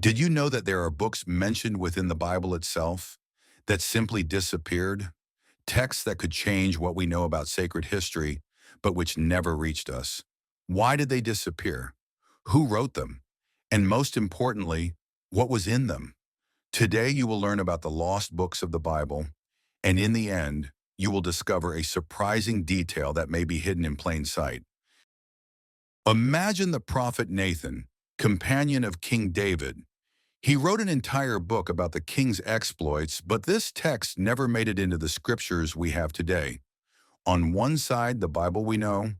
Did you know that there are books mentioned within the Bible itself that simply disappeared? Texts that could change what we know about sacred history, but which never reached us. Why did they disappear? Who wrote them? And most importantly, what was in them? Today you will learn about the lost books of the Bible, and in the end, you will discover a surprising detail that may be hidden in plain sight. Imagine the prophet Nathan, companion of King David. He wrote an entire book about the king's exploits, but this text never made it into the scriptures we have today. On one side, the Bible we know.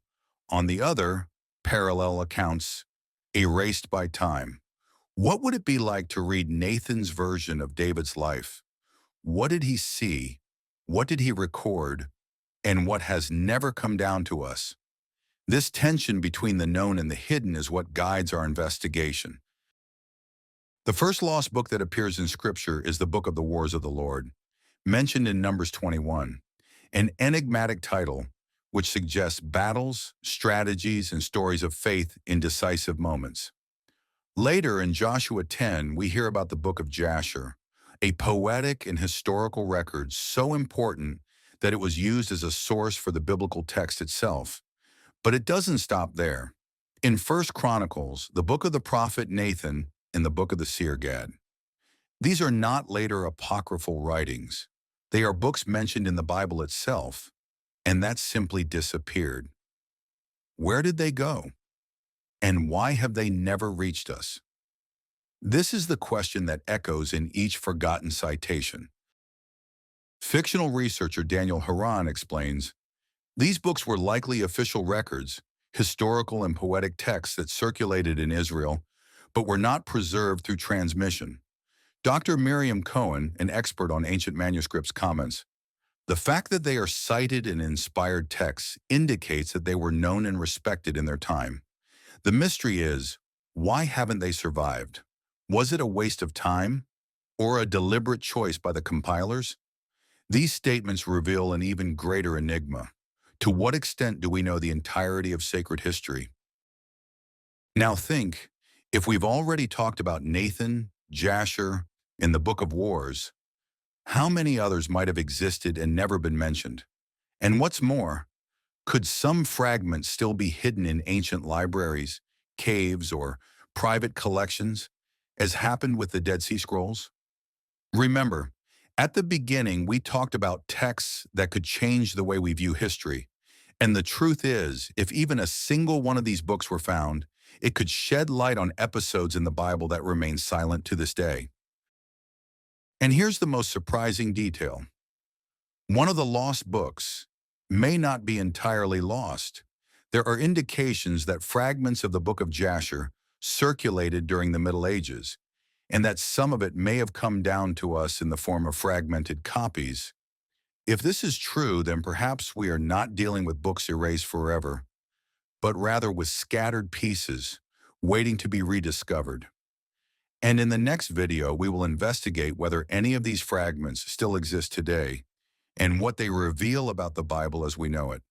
On the other, parallel accounts, erased by time. What would it be like to read Nathan's version of David's life? What did he see? What did he record? And what has never come down to us? This tension between the known and the hidden is what guides our investigation. The first lost book that appears in Scripture is the Book of the Wars of the Lord, mentioned in Numbers 21, an enigmatic title which suggests battles, strategies, and stories of faith in decisive moments. Later in Joshua 10, we hear about the Book of Jashar, a poetic and historical record so important that it was used as a source for the biblical text itself. But it doesn't stop there. In First Chronicles, the book of the prophet Nathan, and the book of the seer Gad. These are not later apocryphal writings. They are books mentioned in the Bible itself, and that simply disappeared. Where did they go? And why have they never reached us? This is the question that echoes in each forgotten citation. Fictional researcher Daniel Haran explains, these books were likely official records, historical and poetic texts that circulated in Israel, but were not preserved through transmission. Dr. Miriam Cohen, an expert on ancient manuscripts, comments, the fact that they are cited and inspired texts indicates that they were known and respected in their time. The mystery is, why haven't they survived? Was it a waste of time or a deliberate choice by the compilers? These statements reveal an even greater enigma. To what extent do we know the entirety of sacred history? Now think, if we've already talked about Nathan, Jashar, and the Book of Wars, how many others might have existed and never been mentioned? And what's more, could some fragments still be hidden in ancient libraries, caves, or private collections, as happened with the Dead Sea Scrolls? Remember, at the beginning we talked about texts that could change the way we view history. And the truth is, if even a single one of these books were found, it could shed light on episodes in the Bible that remain silent to this day. And here's the most surprising detail. One of the lost books may not be entirely lost. There are indications that fragments of the Book of Jashar circulated during the Middle Ages, and that some of it may have come down to us in the form of fragmented copies. If this is true, then perhaps we are not dealing with books erased forever, but rather with scattered pieces waiting to be rediscovered. And in the next video, we will investigate whether any of these fragments still exist today and what they reveal about the Bible as we know it.